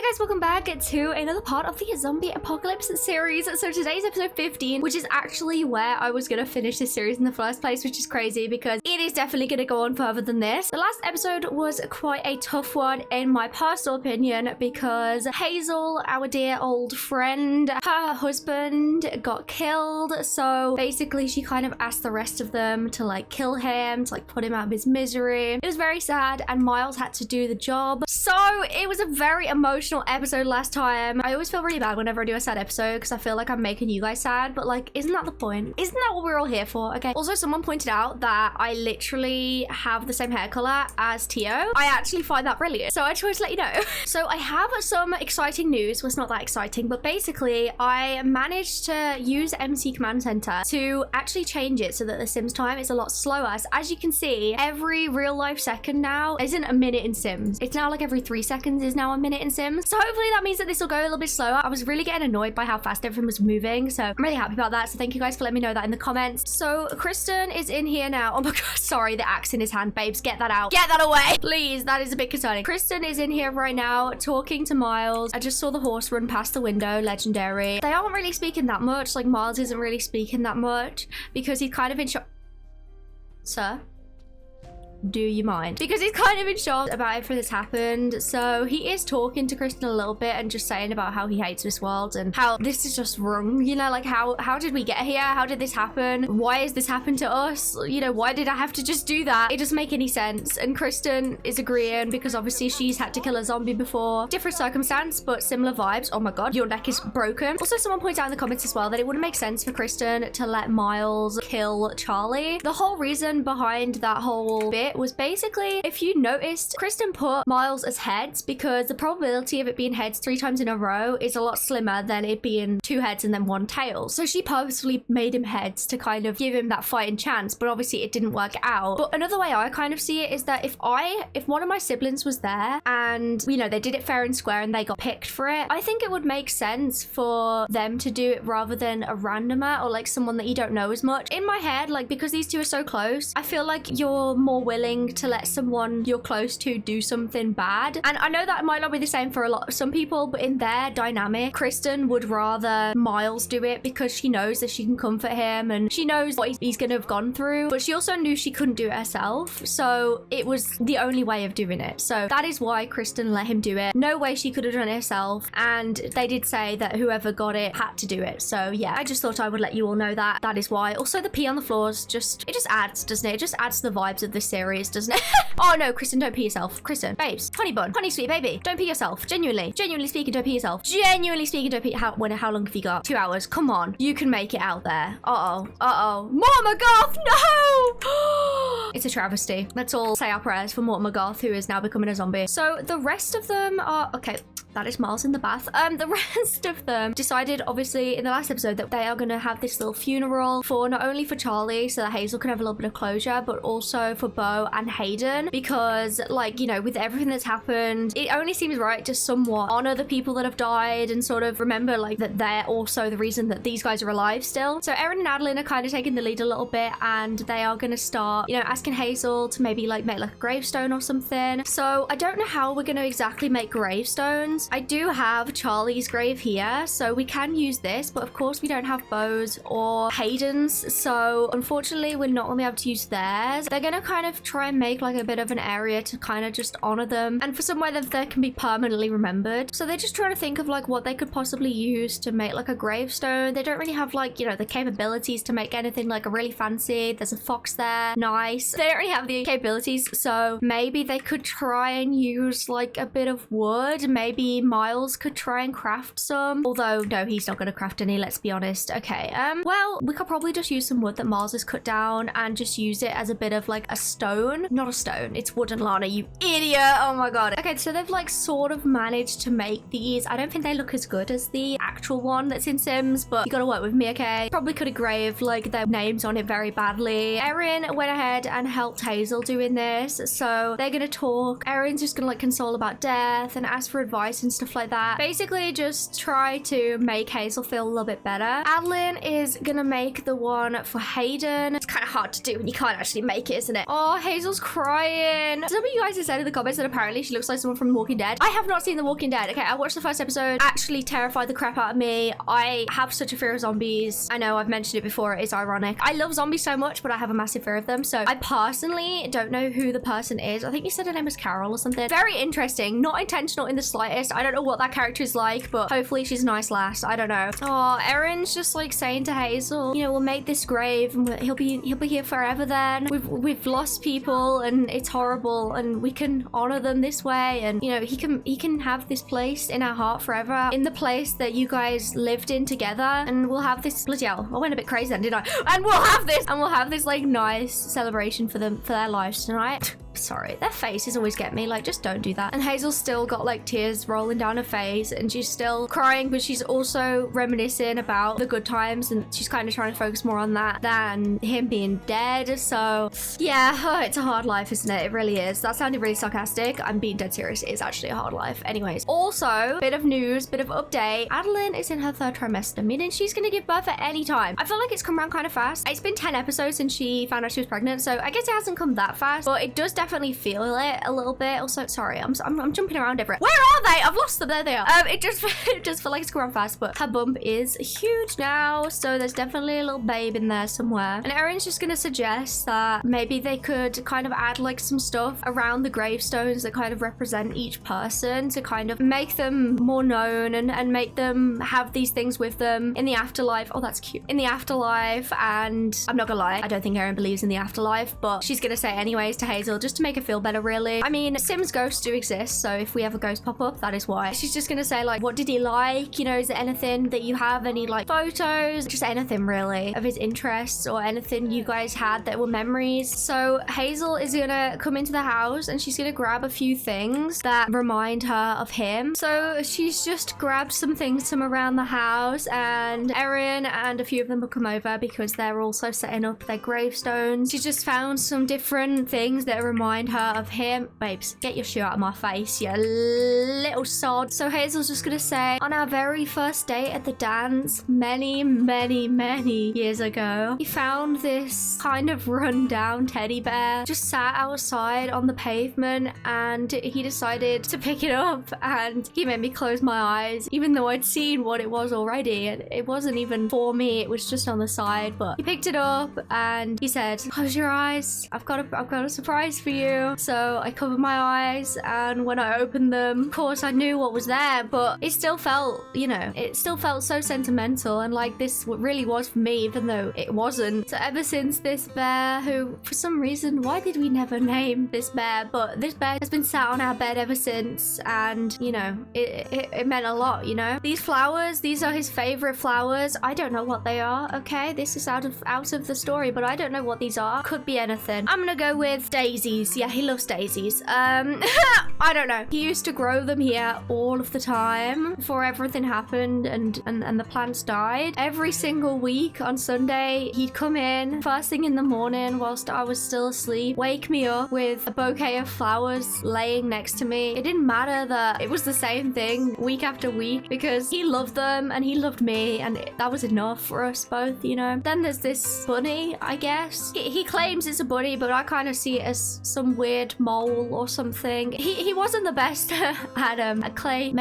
guys, welcome back to another part of the zombie apocalypse series. So today's episode 15, which is actually where I was gonna finish this series in the first place, which is crazy because it is definitely gonna go on further than this. The last episode was quite a tough one in my personal opinion because Hazel, our dear old friend, her husband got killed. So basically she kind of asked the rest of them to like kill him, to like put him out of his misery. It was very sad and Miles had to do the job. So it was a very emotional episode last time. I always feel really bad whenever I do a sad episode because I feel like I'm making you guys sad, but like, isn't that the point? Isn't that what we're all here for? Okay. Also, someone pointed out that I literally have the same hair color as Tio. I actually find that brilliant. So I just wanted to let you know. So I have some exciting news. Well, it's not that exciting, but basically I managed to use MC Command Center to actually change it so that the Sims time is a lot slower. So as you can see, every real life second now isn't a minute in Sims. It's now like every 3 seconds is now a minute in Sims. So hopefully that means that this will go a little bit slower. I was really getting annoyed by how fast everything was moving. So I'm really happy about that. So thank you guys for letting me know that in the comments. So Kristen is in here now. Oh my God, sorry, the axe in his hand, babes. Get that out. Get that away. Please, that is a bit concerning. Kristen is in here right now talking to Miles. I just saw the horse run past the window, legendary. They aren't really speaking that much. Like Miles isn't really speaking that much because he's kind of in shock. Sir? Do you mind? Because he's kind of in shock about everything that's happened. So he is talking to Kristen a little bit and just saying about how he hates this world and how this is just wrong. You know, like how did we get here? How did this happen? Why has this happened to us? You know, why did I have to just do that? It doesn't make any sense. And Kristen is agreeing because obviously she's had to kill a zombie before. Different circumstance, but similar vibes. Oh my God, your neck is broken. Also, someone pointed out in the comments as well that it wouldn't make sense for Kristen to let Miles kill Charlie. The whole reason behind that whole bit was basically, if you noticed, Kristen put Miles as heads because the probability of it being heads 3 times in a row is a lot slimmer than it being 2 heads and then 1 tail. So she purposely made him heads to kind of give him that fighting chance, but obviously it didn't work out. But another way I kind of see it is that if one of my siblings was there and, you know, they did it fair and square and they got picked for it, I think it would make sense for them to do it rather than a randomer or like someone that you don't know as much. In my head, like because these two are so close, I feel like you're more willing to let someone you're close to do something bad. And I know that might not be the same for some people, but in their dynamic, Kristen would rather Miles do it because she knows that she can comfort him and she knows what he's gonna have gone through, but she also knew she couldn't do it herself. So it was the only way of doing it. So that is why Kristen let him do it. No way she could have done it herself. And they did say that whoever got it had to do it. So yeah, I just thought I would let you all know that. That is why. Also, the pee on the floors it just adds, doesn't it? It just adds to the vibes of this series, doesn't it? Oh no, Kristen, don't pee yourself. Kristen, babes, honey bun, honey sweet baby, don't pee yourself. Genuinely speaking, don't pee yourself. Genuinely speaking, don't pee. How long have you got? 2 hours. Come on, you can make it out there. Mortimer Goth, no! It's a travesty. Let's all say our prayers for Mortimer Goth, who is now becoming a zombie. So the rest of them are okay. That is Miles in the bath. The rest of them decided, obviously, in the last episode that they are going to have this little funeral for not only for Charlie so that Hazel can have a little bit of closure, but also for Beau and Hayden because, like, you know, with everything that's happened, it only seems right to somewhat honor the people that have died and sort of remember, like, that they're also the reason that these guys are alive still. So Erin and Adeline are kind of taking the lead a little bit and they are going to start, you know, asking Hazel to maybe, like, make, like, a gravestone or something. So I don't know how we're going to exactly make gravestones. I do have Charlie's grave here, so we can use this, but of course we don't have Beau's or Hayden's, so unfortunately we're not going to be able to use theirs. They're going to kind of try and make like a bit of an area to kind of just honor them and for somewhere that they can be permanently remembered. So they're just trying to think of like what they could possibly use to make like a gravestone. They don't really have like, you know, the capabilities to make anything like a really fancy. There's a fox there, nice. They don't really have the capabilities, so maybe they could try and use like a bit of wood. Maybe Miles could try and craft some, although no, he's not going to craft any, let's be honest. Okay, well, we could probably just use some wood that Miles has cut down and just use it as a bit of like a stone. Not a stone, it's wooden, Lana, you idiot. Oh my God. Okay, so they've like sort of managed to make these. I don't think they look as good as the actual one that's in Sims, but you gotta work with me, okay? Probably could have graved like their names on it very badly. Erin went ahead and helped Hazel doing this, so they're gonna talk. Erin's just gonna like console about death and ask for advice advice and stuff like that. Basically, just try to make Hazel feel a little bit better. Adeline is gonna make the one for Hayden. It's kind of hard to do when you can't actually make it, isn't it? Oh, Hazel's crying. Some of you guys have said in the comments that apparently she looks like someone from The Walking Dead. I have not seen The Walking Dead. Okay, I watched the first episode. Actually terrified the crap out of me. I have such a fear of zombies. I know I've mentioned it before. It's ironic. I love zombies so much, but I have a massive fear of them. So I personally don't know who the person is. I think you said her name was Carol or something. Very interesting. Not intentional in the slightest. I don't know what that character is like, but hopefully she's a nice lass. I don't know. Oh, Erin's just like saying to Hazel, you know, we'll make this grave and he'll be here forever then. We've lost people and it's horrible and we can honor them this way, and you know, he can have this place in our heart forever, in the place that you guys lived in together, and we'll have this, bloody hell, I went a bit crazy then, didn't I? And we'll have this like nice celebration for them, for their lives tonight. Sorry, their faces always get me, like, just don't do that. And Hazel's still got like tears rolling down her face and she's still crying, but she's also reminiscing about the good times and she's kind of trying to focus more on that than him being dead. So yeah, oh, it's a hard life, isn't it? It really is. That sounded really sarcastic. I'm being dead serious. It is actually a hard life. Anyways, also, bit of news, bit of update. Adeline is in her 3rd trimester, meaning she's gonna give birth at any time. I feel like it's come around kind of fast. It's been 10 episodes since she found out she was pregnant, so I guess it hasn't come that fast, but it does definitely feel it a little bit. Also, sorry, I'm jumping around everywhere. Where are they? I've lost them. There they are. It just felt like it's going fast, but her bump is huge now, so there's definitely a little babe in there somewhere. And Erin's just gonna suggest that maybe they could kind of add like some stuff around the gravestones that kind of represent each person to kind of make them more known and make them have these things with them in the afterlife. Oh, that's cute. In the afterlife. And I'm not gonna lie, I don't think Erin believes in the afterlife, but she's gonna say it anyways to Hazel just to make her feel better, really. I mean, Sims ghosts do exist, so if we have a ghost pop up, that is why. She's just gonna say like, what did he like? You know, is there anything that you have, any like photos, just anything really of his interests or anything you guys had that were memories. So Hazel is gonna come into the house and she's gonna grab a few things that remind her of him. So she's just grabbed some things from around the house, and Erin and a few of them will come over because they're also setting up their gravestones. She's just found some different things that remind her of him. Babes, get your shoe out of my face, you little sod. So Hazel's just gonna say, on our very first date at the dance many years ago, he found this kind of run-down teddy bear just sat outside on the pavement, and he decided to pick it up, and he made me close my eyes even though I'd seen what it was already, and it wasn't even for me, it was just on the side. But he picked it up and he said, close your eyes, I've got a surprise for you. So I covered my eyes, and when I opened them, of course I knew what was there, but it still felt, you know, it still felt so sentimental and like this really was for me, even though it wasn't. So ever since this bear, who for some reason, why did we never name this bear, but this bear has been sat on our bed ever since, and you know, it meant a lot, you know. These flowers, these are his favorite flowers. I don't know what they are, okay? This is out of the story, but I don't know what these are. Could be anything. I'm gonna go with daisies. Yeah, he loves daisies. I don't know. He used to grow them here all of the time before everything happened and the plants died. Every single week on Sunday, he'd come in first thing in the morning whilst I was still asleep, wake me up with a bouquet of flowers laying next to me. It didn't matter that it was the same thing week after week because he loved them and he loved me, and that was enough for us both, you know. Then there's this bunny, I guess. He claims it's a bunny, but I kind of see it as some weird mole or something. He wasn't the best at clay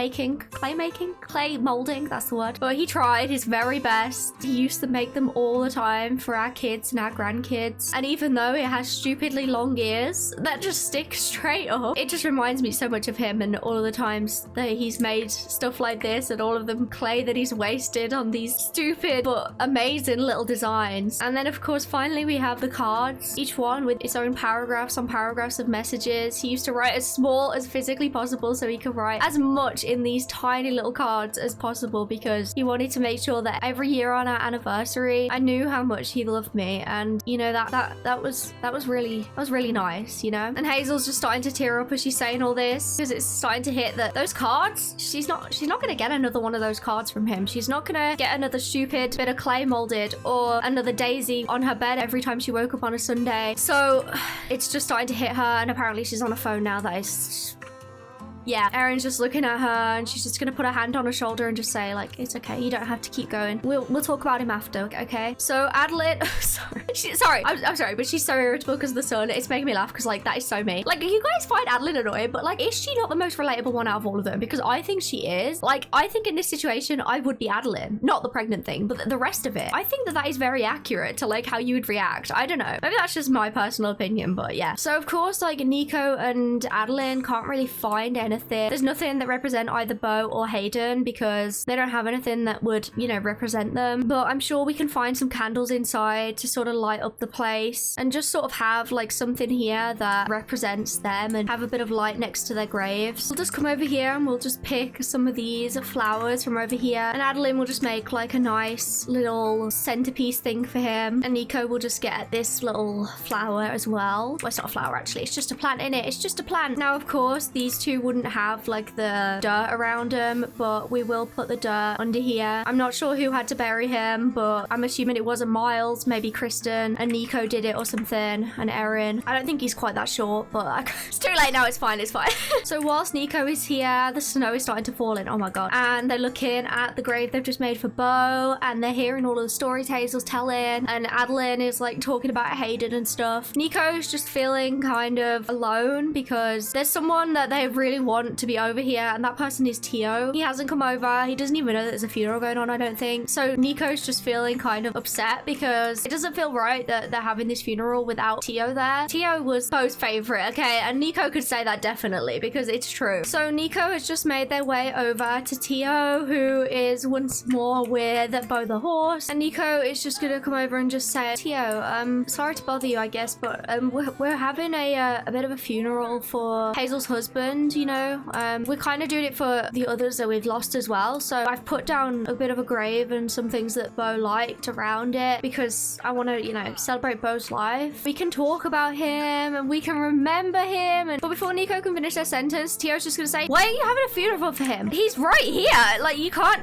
molding, that's the word, but he tried his very best. He used to make them all the time for our kids and our grandkids, and even though it has stupidly long ears that just stick straight up, it just reminds me so much of him and all of the times that he's made stuff like this, and all of them clay that he's wasted on these stupid but amazing little designs. And then of course finally we have the cards, each one with its own paragraphs on paragraphs of messages. He used to write as small as physically possible so he could write as much in these tiny little cards as possible, because he wanted to make sure that every year on our anniversary I knew how much he loved me. And you know, that was really nice, you know. And Hazel's just starting to tear up as she's saying all this, because it's starting to hit that those cards, she's not gonna get another one of those cards from him. She's not gonna get another stupid bit of clay molded or another daisy on her bed every time she woke up on a Sunday. So it's just starting to hit her, and apparently she's on a phone now that is yeah, Erin's just looking at her and she's just gonna put her hand on her shoulder and just say like, it's okay, you don't have to keep going. We'll talk about him after, okay? So Adeline, I'm sorry, but she's so irritable because of the sun. It's making me laugh because like that is so me. Like you guys find Adeline annoying, but like, is she not the most relatable one out of all of them? Because I think she is. Like, I think in this situation, I would be Adeline. Not the pregnant thing, but the rest of it. I think that is very accurate to like how you would react. I don't know. Maybe that's just my personal opinion, but yeah. So of course, like Nico and Adeline can't really find anything. There's nothing that represent either Bo or Hayden because they don't have anything that would, you know, represent them. But I'm sure we can find some candles inside to sort of light up the place and just sort of have like something here that represents them and have a bit of light next to their graves. We'll just come over here and we'll just pick some of these flowers from over here, and Adeline will just make like a nice little centerpiece thing for him, and Nico will just get this little flower as well. Well, it's not a flower actually, it's just a plant in it. It's just a plant. Now of course these two wouldn't have like the dirt around them, but we will put the dirt under here. I'm not sure who had to bury him, but I'm assuming it wasn't Miles, maybe Kristen, and Nico did it or something, and Erin. I don't think he's quite that short, but it's too late now. It's fine, it's fine. So whilst Nico is here, the snow is starting to fall in. Oh my god. And they're looking at the grave they've just made for Bo, and they're hearing all of the stories Hazel's telling, and Adeline is like talking about Hayden and stuff. Nico's just feeling kind of alone because there's someone that they really want to be over here, and that person is Tio. He hasn't come over. He doesn't even know that there's a funeral going on, I don't think. So Nico's just feeling kind of upset because it doesn't feel right that they're having this funeral without Tio there. Tio was Bo's favorite, okay? And Nico could say that definitely because it's true. So Nico has just made their way over to Tio, who is once more with Bo the horse. And Nico is just gonna come over and just say, Tio, sorry to bother you, I guess, but we're having a bit of a funeral for Hazel's husband, you know? We're kind of doing it for the others that we've lost as well. So I've put down a bit of a grave and some things that Bo liked around it because I want to, you know, celebrate Bo's life. We can talk about him and we can remember him. But before Nico can finish their sentence, Tio's just gonna say, why are you having a funeral for him? He's right here. Like, you can't,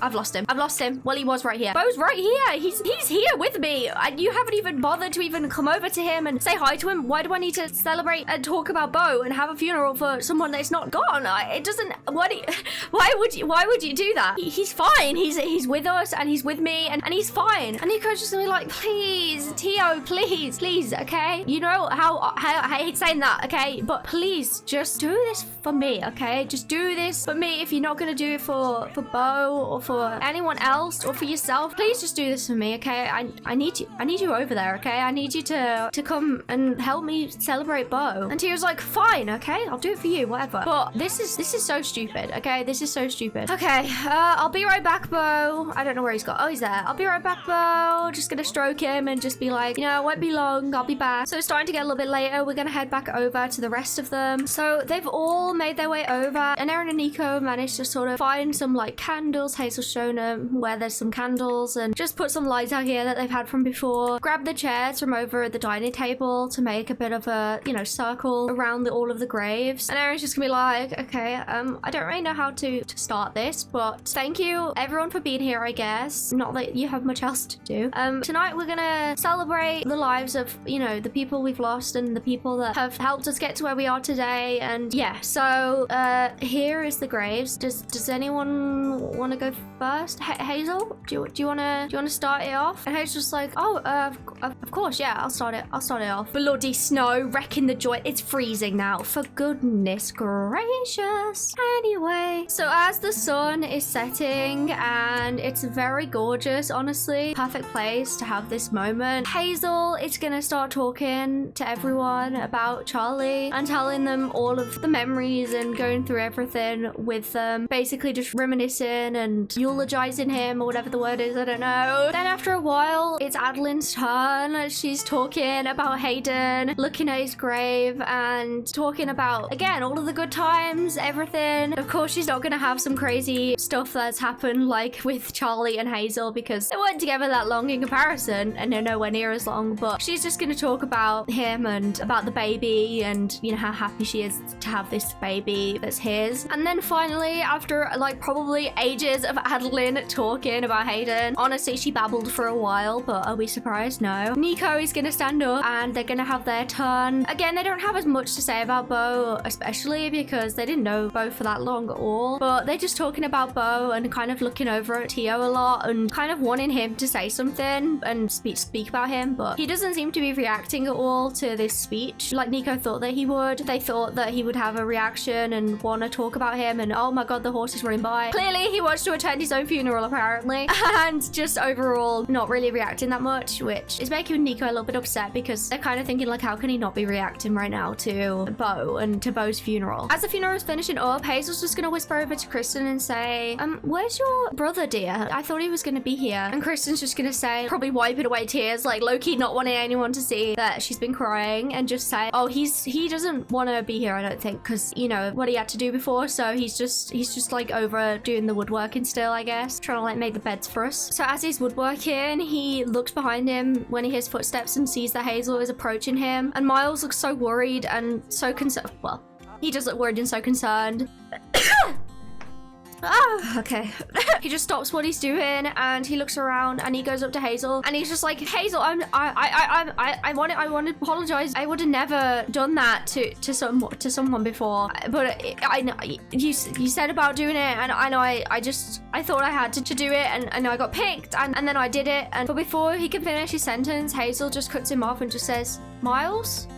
I've lost him. Well, he was right here. Bo's right here. He's here with me. And you haven't even bothered to even come over to him and say hi to him. Why do I need to celebrate and talk about Bo and have a funeral for someone that's not gone? It doesn't, why would you do that? He's fine. He's with us and he's with me and he's fine. And Nico's just gonna be like, please, Tio, please, okay? You know how I hate saying that, okay? But please, just do this for me, okay? Just do this for me. If you're not gonna do it for Bo or for anyone else or for yourself, please just do this for me, okay? I need you over there, okay? I need you to come and help me celebrate Bo. And Tio's like, fine, okay? I'll do it for you, whatever. But this is so stupid, okay? This is so stupid. Okay, I'll be right back, Bo. I don't know where he's got. Oh, he's there. I'll be right back, Bo. Just gonna stroke him and just be like, you know, it won't be long. I'll be back. So it's starting to get a little bit later. We're gonna head back over to the rest of them. So they've all made their way over, and Erin and Nico managed to sort of find some like candles. Hazel's shown them where there's some candles and just put some lights out here that they've had from before. Grab the chairs from over at the dining table to make a bit of a, you know, circle around all of the graves. And Erin's just gonna be like, okay, I don't really know how to start this, but thank you everyone for being here, I guess. Not that you have much else to do. Tonight we're gonna celebrate the lives of, you know, the people we've lost and the people that have helped us get to where we are today. And yeah, so here is the graves. Does anyone want to go first? Hazel, do you want to start it off? And Hazel's just like, oh, of course, yeah, I'll start it off. Bloody snow wrecking the joint. It's freezing now, for goodness gracious. Anyway, so as the sun is setting and it's very gorgeous, honestly, perfect place to have this moment, Hazel is gonna start talking to everyone about Charlie and telling them all of the memories and going through everything with them, basically just reminiscing and eulogizing him or whatever the word is, I don't know. Then after a while, it's Adeline's turn. She's talking about Hayden, looking at his grave and talking about, again, all of the good times, everything. Of course, she's not gonna have some crazy stuff that's happened like with Charlie and Hazel because they weren't together that long in comparison and they're nowhere near as long, but she's just gonna talk about him and about the baby and, you know, how happy she is to have this baby that's his. And then finally, after like probably ages of Adeline talking about Hayden, honestly, she babbled for a while, but are we surprised? No. Nico is gonna stand up and they're gonna have their turn. Again, they don't have as much to say about Bo, especially if because they didn't know Bo for that long at all. But they're just talking about Bo and kind of looking over at Tio a lot and kind of wanting him to say something and speak about him. But he doesn't seem to be reacting at all to this speech like Nico thought that he would. They thought that he would have a reaction and want to talk about him, and oh my god, the horse is running by. Clearly he wants to attend his own funeral apparently, and just overall not really reacting that much, which is making Nico a little bit upset because they're kind of thinking like, how can he not be reacting right now to Bo and to Bo's funeral? As the funeral is finishing up, Hazel's just gonna whisper over to Kristen and say, where's your brother, dear? I thought he was gonna be here. And Kristen's just gonna say, probably wiping away tears, like low-key not wanting anyone to see that she's been crying, and just say, oh, he doesn't want to be here, I don't think, because you know what he had to do before, so he's just like over doing the woodworking still, I guess, trying to like make the beds for us. So as he's woodworking, he looks behind him when he hears footsteps and sees that Hazel is approaching him, and Miles looks so worried and so concerned. Well, he does look worried and so concerned. Okay. He just stops what he's doing and he looks around and he goes up to Hazel and he's just like, Hazel, I want to apologize. I would have never done that to someone before, but I know you said about doing it, and I know I thought I had to do it, and I got picked, and then I did it, but before he can finish his sentence, Hazel just cuts him off and just says, Miles,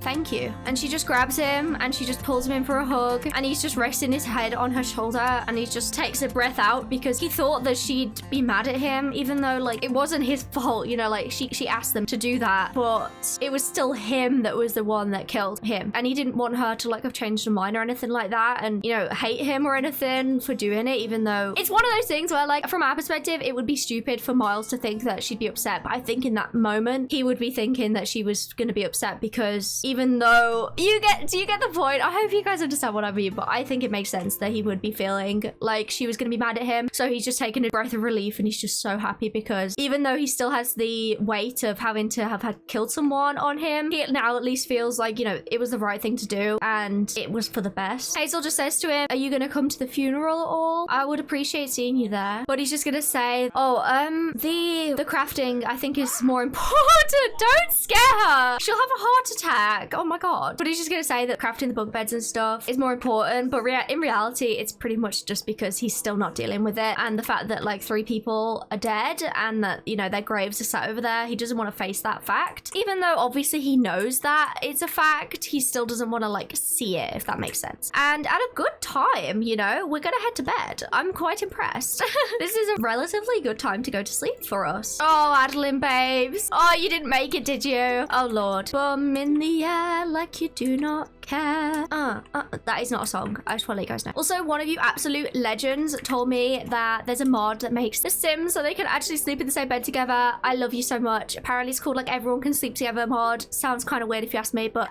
thank you. And she just grabs him and she just pulls him in for a hug, and he's just resting his head on her shoulder and he just takes a breath out because he thought that she'd be mad at him, even though like it wasn't his fault, you know, like she asked them to do that, but it was still him that was the one that killed him, and he didn't want her to like have changed her mind or anything like that and, you know, hate him or anything for doing it, even though it's one of those things where like from our perspective it would be stupid for Miles to think that she'd be upset, but I think in that moment he would be thinking that she was going to be upset, because even though do you get the point? I hope you guys understand what I mean, but I think it makes sense that he would be feeling like she was going to be mad at him. So he's just taking a breath of relief and he's just so happy, because even though he still has the weight of having to have had killed someone on him, he now at least feels like, you know, it was the right thing to do and it was for the best. Hazel just says to him, are you going to come to the funeral at all? I would appreciate seeing you there. But he's just going to say, oh, the crafting I think is more important. Don't scare her. She'll have a heart attack. Oh my god. But he's just gonna say that crafting the bunk beds and stuff is more important, but in reality it's pretty much just because he's still not dealing with it, and the fact that like 3 people are dead and that, you know, their graves are sat over there, he doesn't want to face that fact. Even though obviously he knows that it's a fact, he still doesn't want to like see it, if that makes sense. And at a good time, you know, we're gonna head to bed. I'm quite impressed. This is a relatively good time to go to sleep for us. Oh, Adeline babes, oh, you didn't make it, did you? Oh lord. Bum in the air like you do not care. That is not a song. I just want to let you guys know. Also, one of you absolute legends told me that there's a mod that makes The Sims so they can actually sleep in the same bed together. I love you so much. Apparently it's called like Everyone Can Sleep Together mod. Sounds kind of weird if you ask me, but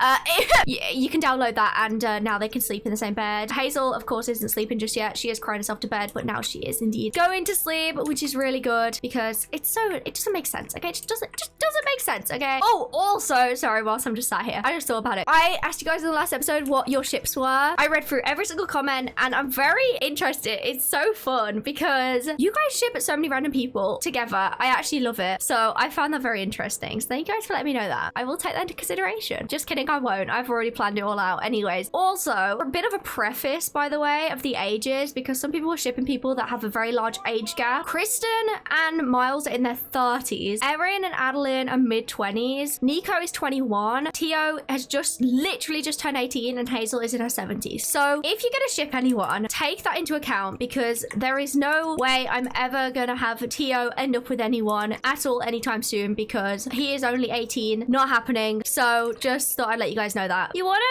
you can download that, and now they can sleep in the same bed. Hazel, of course, isn't sleeping just yet. She is crying herself to bed, but now she is indeed going to sleep, which is really good because it doesn't make sense, okay? It just doesn't make sense, okay? Oh, also, sorry, whilst I'm just sat here, I just thought about it. I asked you guys in the last episode what your ships were. I read through every single comment and I'm very interested. It's so fun because you guys ship so many random people together. I actually love it. So I found that very interesting. So thank you guys for letting me know that. I will take that into consideration. Just kidding, I won't. I've already planned it all out. Anyways, also a bit of a preface, by the way, of the ages, because some people are shipping people that have a very large age gap. Kristen and Miles are in their 30s. Erin and Adeline are mid-20s. Nico is 21. Tio has literally just turned 18 and Hazel is in her 70s. So if you're gonna ship anyone, take that into account, because there is no way I'm ever gonna have Tio end up with anyone at all anytime soon, because he is only 18. Not happening. So just thought I'd let you guys know that. You wanna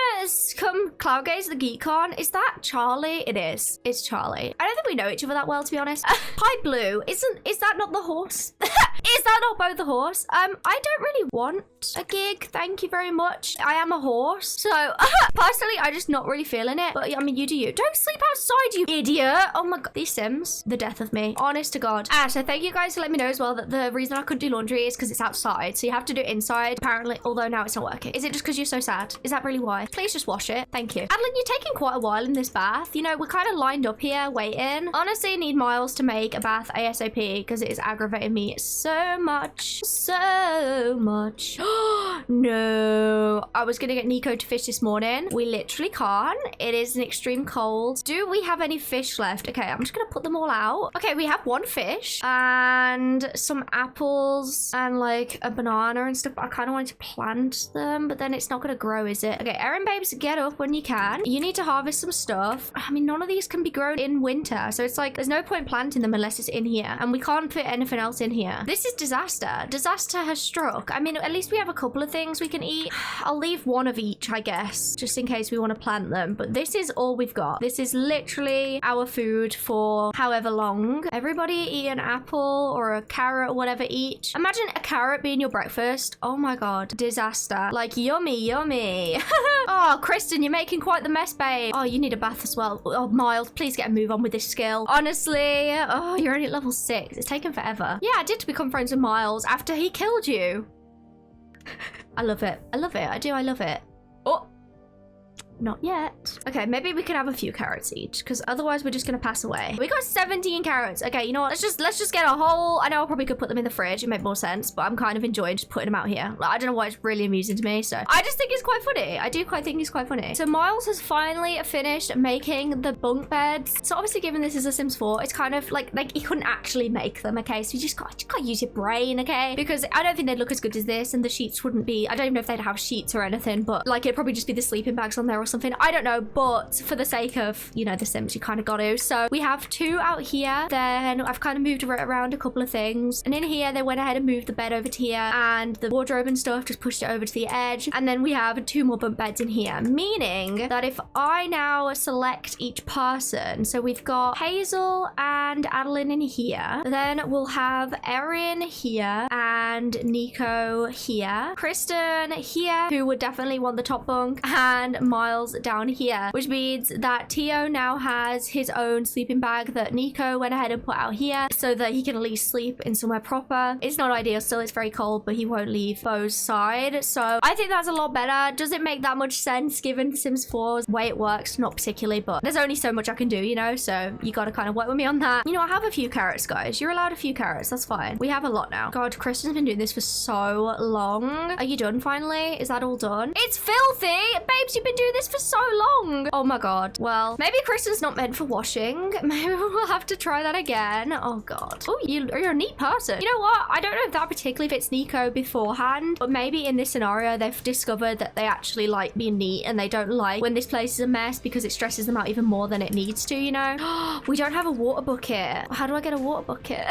come cloud gaze the GeekCon? Is that Charlie? It is. It's Charlie. I don't think we know each other that well, to be honest. Hi Blue. Is that not the horse? Is that not both the horse? I don't really want a gig, thank you very much. I am a horse, so personally I'm just not really feeling it, but I mean, you do you. Don't sleep outside, you idiot. Oh my god, these Sims, the death of me, honest to god. So thank you guys for letting me know as well that the reason I couldn't do laundry is because it's outside, so you have to do it inside apparently, although now it's not working. Is it just because you're so sad? Is that really why? Please just wash it, thank you. Adeline, you're taking quite a while in this bath. You know, we're kind of lined up here waiting. Honestly, I need Miles to make a bath ASAP because it is aggravating me so so much. So much. No. I was gonna get Nico to fish this morning. We literally can't. It is an extreme cold. Do we have any fish left? Okay, I'm just gonna put them all out. Okay, we have one fish and some apples and like a banana and stuff. I kind of wanted to plant them, but then it's not gonna grow, is it? Okay, Erin babes, get up when you can. You need to harvest some stuff. I mean, none of these can be grown in winter, so it's like there's no point planting them unless it's in here, and we can't fit anything else in here. This is disaster. Disaster has struck. I mean, at least we have a couple of things we can eat. I'll leave one of each, I guess, just in case we want to plant them, but this is all we've got. This is literally our food for however long. Everybody eat an apple or a carrot or whatever each. Imagine a carrot being your breakfast. Oh my god, disaster. Like, yummy, yummy. Oh, Kristen, you're making quite the mess, babe. Oh, you need a bath as well. Oh, Miles, please get a move on with this skill. Honestly, oh, you're only at level 6. It's taken forever. Yeah, I did become friends with Miles after he killed you. I love it. I love it. I do. I love it. Oh. Not yet. Okay, maybe we can have a few carrots each, because otherwise we're just gonna pass away. We got 17 carrots. Okay, you know what? Let's just get a whole. I know I probably could put them in the fridge. It made more sense, but I'm kind of enjoying just putting them out here. Like, I don't know why, it's really amusing to me. So I just think it's quite funny. I do quite think it's quite funny. So Miles has finally finished making the bunk beds. So obviously, given this is a Sims 4, it's kind of like he couldn't actually make them. Okay, so you just gotta use your brain. Okay, because I don't think they'd look as good as this, and the sheets wouldn't be. I don't even know if they'd have sheets or anything, but like it'd probably just be the sleeping bags on there or something. I don't know, but for the sake of, you know, the Sims, you kind of got to. So we have 2 out here. Then I've kind of moved around a couple of things, and in here they went ahead and moved the bed over to here, and the wardrobe and stuff just pushed it over to the edge. And then we have 2 more bunk beds in here, meaning that if I now select each person, so we've got Hazel and Adeline in here, then we'll have Erin here and Nico here, Kristen here, who would definitely want the top bunk, and Miles down here, which means that Tio now has his own sleeping bag that Nico went ahead and put out here so that he can at least sleep in somewhere proper. It's not ideal still, it's very cold, but he won't leave Beau's side. So I think that's a lot better. Does it make that much sense given Sims 4's way it works? Not particularly, but there's only so much I can do, you know, so you gotta kind of work with me on that. You know, I have a few carrots, guys. You're allowed a few carrots, that's fine. We have a lot now. God, Kristen's been doing this for so long. Are you done finally? Is that all done? It's filthy! Babes, you've been doing this for so long. Oh my god. Well, maybe Kristen's not meant for washing. Maybe we'll have to try that again. Oh god. Oh, you're a neat person. You know what? I don't know if that particularly fits Nico beforehand, but maybe in this scenario they've discovered that they actually like being neat and they don't like when this place is a mess because it stresses them out even more than it needs to, you know? We don't have a water bucket. How do I get a water bucket?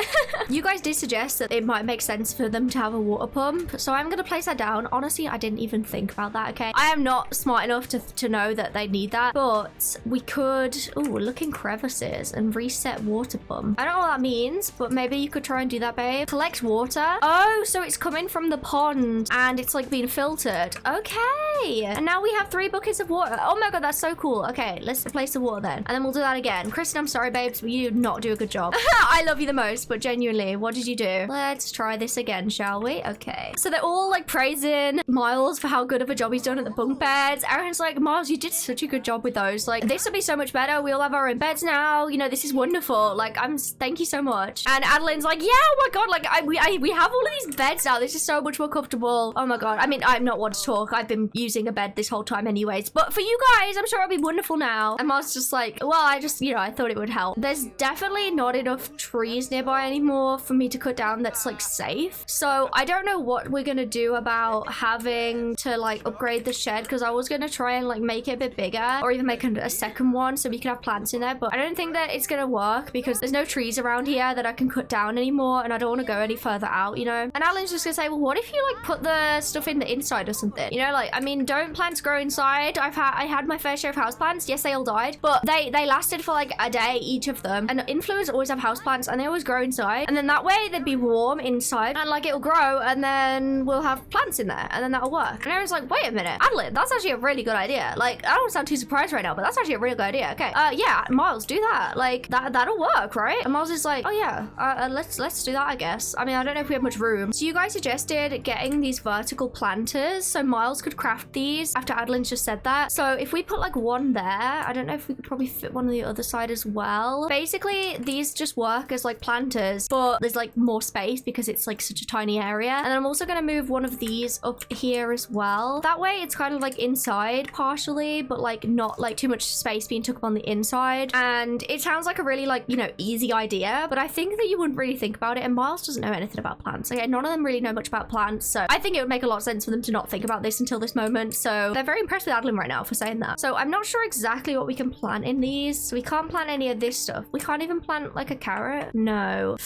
You guys did suggest that it might make sense for them to have a water pump, so I'm gonna place that down. Honestly, I didn't even think about that, okay? I am not smart enough to know that they need that, but we could look in crevices and reset water pump. I don't know what that means, but maybe you could try and do that, babe. Collect water. Oh, so it's coming from the pond and it's like being filtered. Okay, and now we have 3 buckets of water. Oh my god, that's so cool. Okay, let's replace the water then, and then we'll do that again. Kristen, I'm sorry, babes, but you did not do a good job. I love you the most, but genuinely, what did you do? Let's try this again, shall we? Okay, so they're all like praising Miles for how good of a job he's done at the bunk beds. Aaron's like, Miles, you did such a good job with those. Like, this will be so much better. We all have our own beds now. You know, this is wonderful. Like, thank you so much. And Adeline's like, yeah, oh my god, like we have all of these beds now. This is so much more comfortable. Oh my god. I mean, I'm not one to talk. I've been using a bed this whole time anyways, but for you guys, I'm sure it'll be wonderful now. And Miles just like, well, I just, you know, I thought it would help. There's definitely not enough trees nearby anymore for me to cut down that's like safe. So I don't know what we're gonna do about having to like upgrade the shed, because I was gonna try and like make it a bit bigger or even make a second one so we can have plants in there, but I don't think that it's gonna work because there's no trees around here that I can cut down anymore, and I don't want to go any further out, you know. And Alan's just gonna say, well, what if you like put the stuff in the inside or something, you know? Like, I mean, don't plants grow inside? I had my fair share of houseplants. Yes, they all died, but they lasted for like a day each of them, and influencers always have houseplants and they always grow inside, and then that way they'd be warm inside and like it'll grow, and then we'll have plants in there, and then that'll work. And Aaron's like, wait a minute, Adeline, that's actually a really good idea. Like, I don't sound too surprised right now, but that's actually a really good idea. Okay, yeah, Miles, do that. Like, that'll work, right? And Miles is like, oh yeah, let's do that, I guess. I mean, I don't know if we have much room. So you guys suggested getting these vertical planters so Miles could craft craft these after Adeline's just said that. So if we put like one there, I don't know if we could probably fit one on the other side as well. Basically, these just work as like planters, but there's like more space because it's like such a tiny area. And then I'm also going to move one of these up here as well. That way it's kind of like inside partially, but like not like too much space being took up on the inside. And it sounds like a really like, you know, easy idea, but I think that you wouldn't really think about it. And Miles doesn't know anything about plants. Okay, none of them really know much about plants. So I think it would make a lot of sense for them to not think about this until this moment. So they're very impressed with Adeline right now for saying that. So I'm not sure exactly what we can plant in these. So we can't plant any of this stuff. We can't even plant like a carrot. No.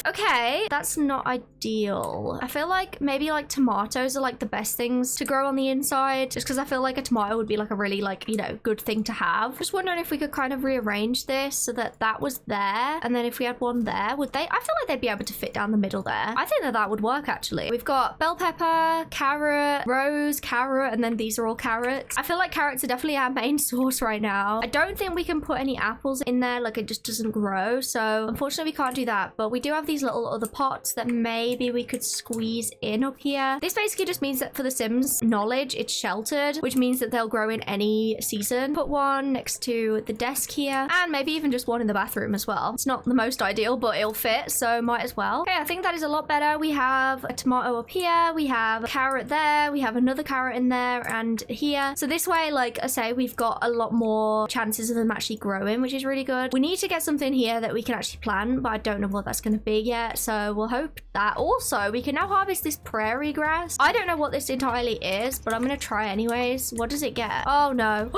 Okay, that's not ideal. I feel like maybe like tomatoes are like the best things to grow on the inside, just because I feel like a tomato would be like a really like, you know, good thing to have. Just wondering if we could kind of rearrange this so that that was there, and then if we had one there, would they? I feel like they'd be able to fit down the middle there. I think that that would work actually. We've got bell pepper, carrot, rose, carrot, and then these are all carrots. I feel like carrots are definitely our main source right now. I don't think we can put any apples in there, like it just doesn't grow. So unfortunately we can't do that, but we do have these little other pots that maybe we could squeeze in up here. This basically just means that for the Sims knowledge, it's sheltered, which means that they'll grow in any season. Put one next to the desk here, and maybe even just one in the bathroom as well. It's not the most ideal, but it'll fit, so might as well. Okay, I think that is a lot better. We have a tomato up here, we have a carrot there, we have another carrot in there and here. So this way, like I say, we've got a lot more chances of them actually growing, which is really good. We need to get something here that we can actually plant, but I don't know what that's going to be yet, so we'll hope that. Also, we can now harvest this prairie grass. I don't know what this entirely is, but I'm going to try anyways. What does it get? Oh no.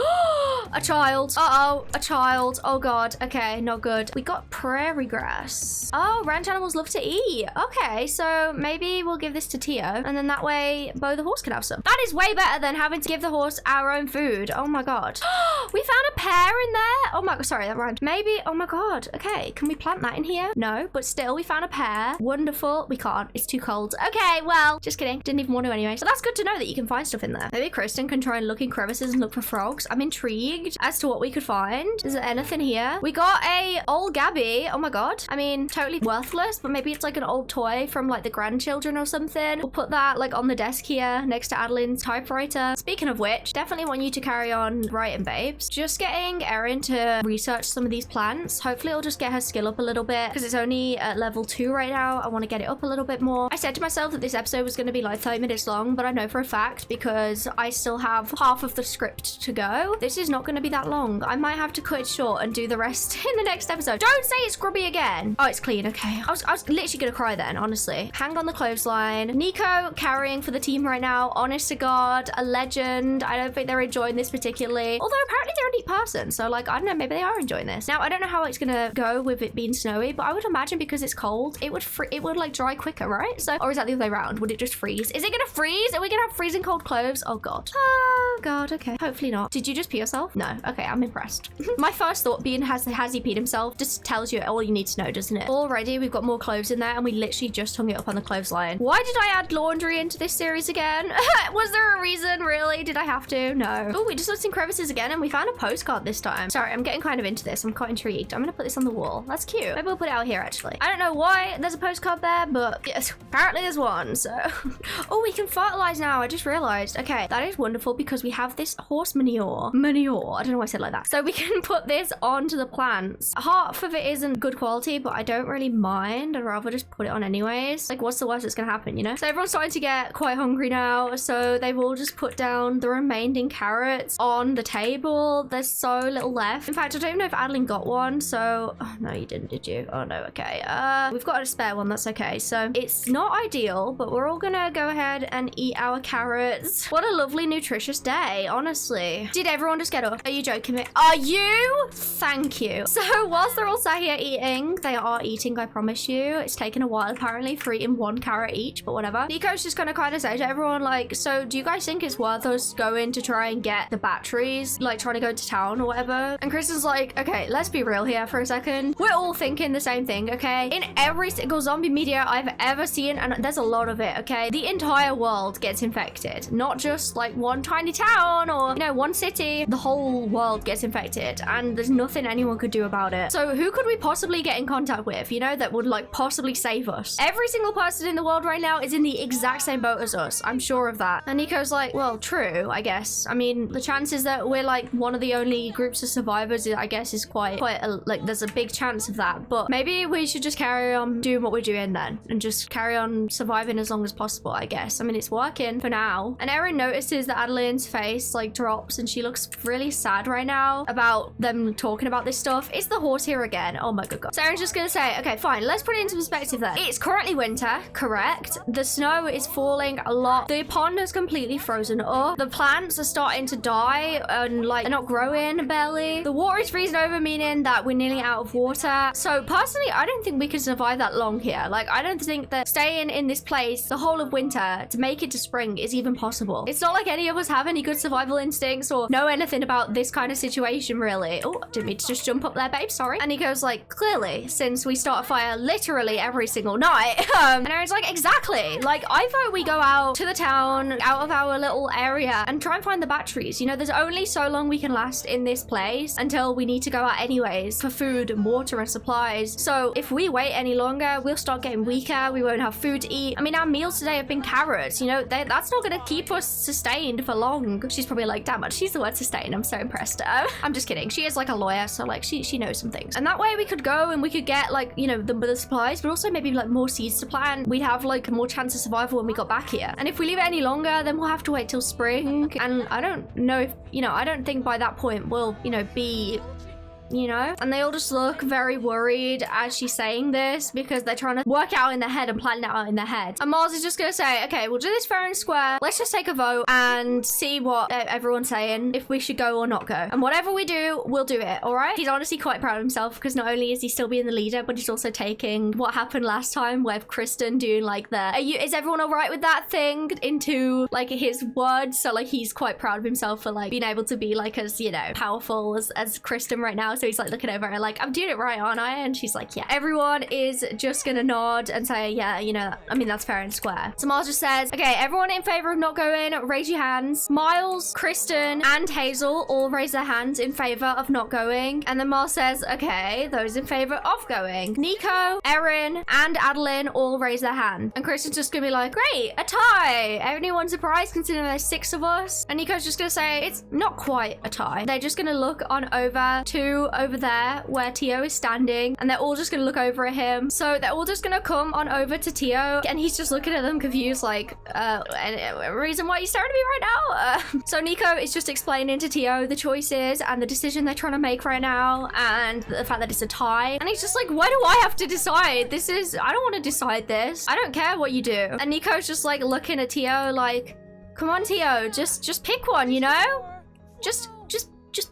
A child. Uh-oh, a child. Oh god. Okay, not good. We got prairie grass. Oh, ranch animals love to eat. Okay, so maybe we'll give this to Tio, and then that way Bo the horse can have some. That is way better than having to give the horse our own food. Oh my god. We found a pear in there. Oh my god, sorry, that rhymed. Maybe, oh my god. Okay, can we plant that in here? No, but still we found a pear. Wonderful. We can't, it's too cold. Okay, well, just kidding. Didn't even want to anyway. So that's good to know that you can find stuff in there. Maybe Kristen can try and look in crevices and look for frogs. I'm intrigued as to what we could find. Is there anything here? We got a old Gabby. Oh my god. I mean, totally worthless, but maybe it's like an old toy from like the grandchildren or something. We'll put that like on the desk here next to Adeline's typewriter. Speaking of which, definitely want you to carry on writing, babes. Just getting Erin to research some of these plants. Hopefully it'll just get her skill up a little bit, because it's only at level 2 right now. I want to get it up a little bit more. I said to myself that this episode was going to be like 30 minutes long, but I know for a fact, because I still have half of the script to go, this is not going to be that long. I might have to cut it short and do the rest in the next episode. Don't say it's grubby again. Oh, it's clean. Okay. I was literally going to cry then, honestly. Hang on the clothesline. Nico carrying for the team right now. Honest to God, a legend. I don't think they're enjoying this particularly. Although apparently they're a neat person. So like, I don't know, maybe they are enjoying this. Now, I don't know how it's going to go with it being snowy, but I would imagine because it's cold, it would like dry quicker, right? So, or is that the other way around? Would it just freeze? Is it going to freeze? Are we going to have freezing cold clothes? Oh God. Oh God. Okay. Hopefully not. Did you just pee yourself? No. Okay. I'm impressed. My first thought being, has he peed himself? Just tells you all you need to know, doesn't it? Already, we've got more clothes in there and we literally just hung it up on the clothesline. Why did I add laundry into this series again? Was there a reason, really? Did I have to? No. Oh, we just looked in crevices again and we found a postcard this time. Sorry, I'm getting kind of into this. I'm quite intrigued. I'm going to put this on the wall. That's cute. Maybe we'll put it out here, actually. I don't know why there's a postcard there, but yes, apparently there's one, so. Oh, we can fertilize now. I just realized. Okay, that is wonderful because we have this horse manure. I don't know why I said it like that. So we can put this onto the plants. Half of it isn't good quality, but I don't really mind. I'd rather just put it on anyways. Like, what's the worst that's gonna happen, you know? So everyone's starting to get quite hungry now, so they've all just put down the remaining carrots on the table. There's so little left. In fact, I don't even know if Adeline got one, so... Oh, no, you didn't, did you? Oh, no, okay. We've got a spare one, that's okay. So it's not ideal, but we're all gonna go ahead and eat our carrots. What a lovely, nutritious day, honestly. Did everyone just get up? Are you joking me? Are you? Thank you. So whilst they're all sat here eating, they are eating, I promise you. It's taken a while, apparently, for eating one carrot each, but whatever. Nico's just gonna kind of say to everyone, like, so do you guys think it's worth us going to try and get the batteries? Like, trying to go to town or whatever? And Kristen's like, okay, let's be real here for a second. We're all thinking the same thing, okay? In every single zombie media I've ever seen, and there's a lot of it, okay? The entire world gets infected. Not just, like, one tiny town or, you know, one city, the whole world gets infected and there's nothing anyone could do about it. So who could we possibly get in contact with, you know, that would like possibly save us? Every single person in the world right now is in the exact same boat as us. I'm sure of that. And Nico's like, well, true, I guess. I mean, the chances that we're like one of the only groups of survivors, I guess, is quite like there's a big chance of that. But maybe we should just carry on doing what we're doing then and just carry on surviving as long as possible, I guess. I mean, it's working for now. And Erin notices that Adeline's face like drops and she looks really sad right now about them talking about this stuff. Is the horse here again? Oh my god. So Erin's just gonna say, okay, fine, let's put it into perspective then. It's currently winter, correct? The snow is falling a lot. The pond has completely frozen up. The plants are starting to die and like they're not growing barely. The water is freezing over, meaning that we're nearly out of water. So personally, I don't think we could survive that long here. Like, I don't think that staying in this place the whole of winter to make it to spring is even possible. It's not like any of us have any good survival instincts or know anything about this kind of situation, really. Oh, didn't mean to just jump up there, babe, sorry. And he goes like, clearly, since we start a fire literally every single night. And Erin's like, exactly. Like, I vote we go out to the town, out of our little area and try and find the batteries. You know, there's only so long we can last in this place until we need to go out anyways for food and water and supplies. So if we wait any longer, we'll start getting weaker. We won't have food to eat. I mean, our meals today have been carrots. You know, that's not going to keep us sustained for long. She's probably like, damn it, she's the word sustain. I'm so impressed. I'm just kidding. She is like a lawyer, so like she knows some things. And that way we could go and we could get like, you know, the supplies, but also maybe like more seeds to plant. We'd have like more chance of survival when we got back here. And if we leave it any longer, then we'll have to wait till spring. And I don't know if, you know, I don't think by that point we'll, you know, be, you know? And they all just look very worried as she's saying this because they're trying to work out in their head and plan it out in their head. And Mars is just gonna say, okay, we'll do this fair and square. Let's just take a vote and see what everyone's saying, if we should go or not go. And whatever we do, we'll do it, all right? He's honestly quite proud of himself because not only is he still being the leader, but he's also taking what happened last time with Kristen doing like the, is everyone all right with that thing into like his words? So like he's quite proud of himself for like being able to be like as, you know, powerful as Kristen right now. So he's like looking over her like, I'm doing it right, aren't I? And she's like, yeah. Everyone is just gonna nod and say, yeah, you know, I mean, that's fair and square. So Miles just says, okay, everyone in favor of not going, raise your hands. Miles, Kristen, and Hazel all raise their hands in favor of not going. And then Miles says, okay, those in favor of going. Nico, Erin, and Adeline all raise their hand. And Kristen's just gonna be like, great, a tie. Anyone surprised considering there's 6 of us? And Nico's just gonna say, it's not quite a tie. They're just gonna look on over there where Tio is standing and they're all just gonna look over at him. So they're all just gonna come on over to Tio and he's just looking at them confused like, any reason why you're staring at me right now? So Nico is just explaining to Tio the choices and the decision they're trying to make right now and the fact that it's a tie. And he's just like, why do I have to decide? I don't want to decide this. I don't care what you do. And Nico's just like looking at Tio like, come on Tio, just pick one, you know? Just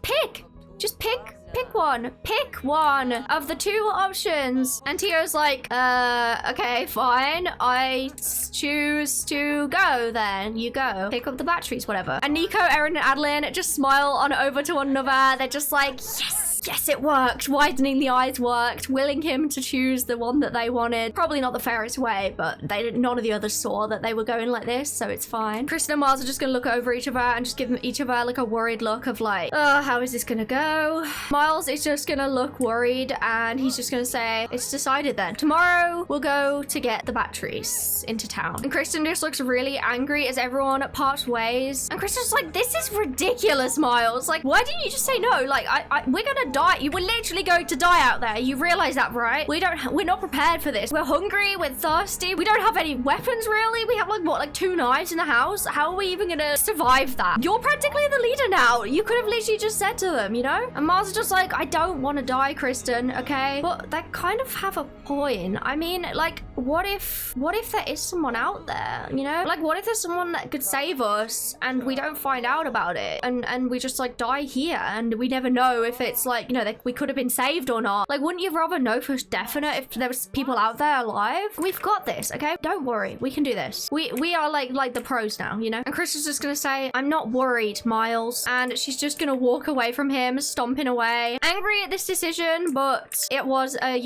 pick. Just pick one. Pick one of the 2 options. And Tio's like, okay, fine. I choose to go then. You go. Pick up the batteries, whatever. And Nico, Erin, and Adeline just smile on over to one another. They're just like, yes. Yes, it worked. Widening the eyes worked. Willing him to choose the one that they wanted. Probably not the fairest way, but none of the others saw that they were going like this, so it's fine. Kristen and Miles are just gonna look over each of her and just give each of her like a worried look of like, oh, how is this gonna go? Miles is just gonna look worried and he's just gonna say, it's decided then. Tomorrow, we'll go to get the batteries into town. And Kristen just looks really angry as everyone parts ways. And Kristen's like, this is ridiculous, Miles. Like, why didn't you just say no? Like, we're gonna die. You were literally going to die out there. You realize that, right? We're not prepared for this. We're hungry. We're thirsty. We don't have any weapons, really. We have like, what, like 2 knives in the house? How are we even gonna survive that? You're practically the leader now. You could have literally just said to them, you know? And Mars is just like, I don't want to die, Kristen, okay? But they kind of have a point. I mean, like, what if there is someone out there, you know? Like, what if there's someone that could save us and we don't find out about it and we just like die here and we never know if it's like like, you know, we could have been saved or not. Like, wouldn't you rather know for definite if there was people out there alive? We've got this, okay? Don't worry. We can do this. We are like the pros now, you know? And Chris is just gonna say, I'm not worried, Miles. And she's just gonna walk away from him, stomping away. Angry at this decision, but it was a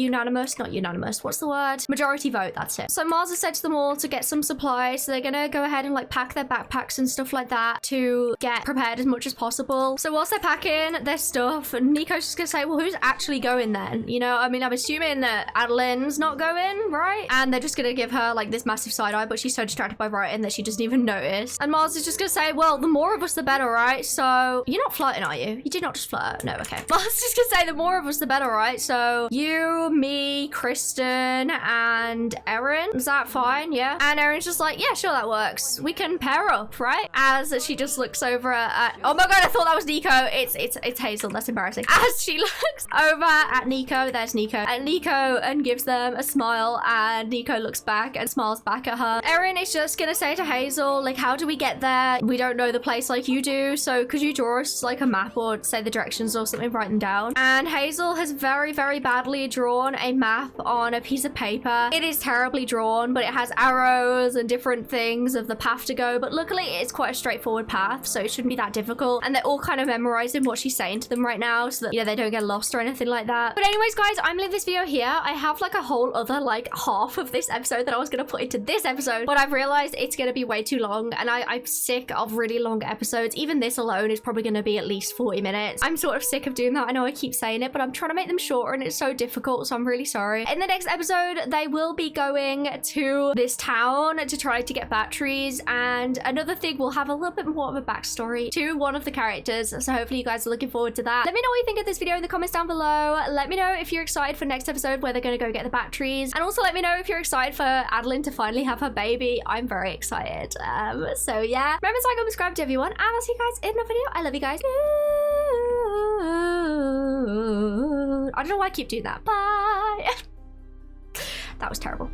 not unanimous, what's the word? Majority vote, that's it. So Miles has said to them all to get some supplies. So they're gonna go ahead and like pack their backpacks and stuff like that to get prepared as much as possible. So whilst they're packing their stuff, Nico's just gonna say, well, who's actually going then? You know, I mean, I'm assuming that Adeline's not going, right? And they're just gonna give her like this massive side eye, but she's so distracted by writing that she doesn't even notice. And Miles is just gonna say, well, the more of us, the better, right? So you're not flirting, are you? You did not just flirt. No, okay. Miles is just gonna say, the more of us, the better, right? So you, me, Kristen, and Erin. Is that fine? Yeah. And Erin's just like, yeah, sure, that works. We can pair up, right? As she just looks over at, oh my god, I thought that was Nico. It's Hazel. That's embarrassing. As she looks over at Nico, there's Nico, and gives them a smile, and Nico looks back and smiles back at her. Erin is just gonna say to Hazel, like, how do we get there? We don't know the place like you do, so could you draw us like a map or say the directions or something, write them down? And Hazel has very, very badly drawn a map on a piece of paper. It is terribly drawn, but it has arrows and different things of the path to go, but luckily it's quite a straightforward path, so it shouldn't be that difficult. And they're all kind of memorizing what she's saying to them right now so that, you know, they don't get lost or anything like that. But anyways, guys, I'm leaving this video here. I have like a whole other like half of this episode that I was gonna put into this episode, but I've realized it's gonna be way too long, and I'm sick of really long episodes. Even this alone is probably gonna be at least 40 minutes. I'm sort of sick of doing that. I know I keep saying it, but I'm trying to make them shorter and it's so difficult, so I'm really sorry. In the next episode, they will be going to this town to try to get batteries, and another thing, we'll have a little bit more of a backstory to one of the characters, so hopefully you guys are looking forward to that. Let me know what you think of this video in the comments down below. Let me know if you're excited for next episode where they're going to go get the batteries, and also let me know if you're excited for Adeline to finally have her baby. I'm very excited. So yeah, remember to like and subscribe to everyone, and I'll see you guys in the video. I love you guys. I don't know why I keep doing that. Bye. That was terrible.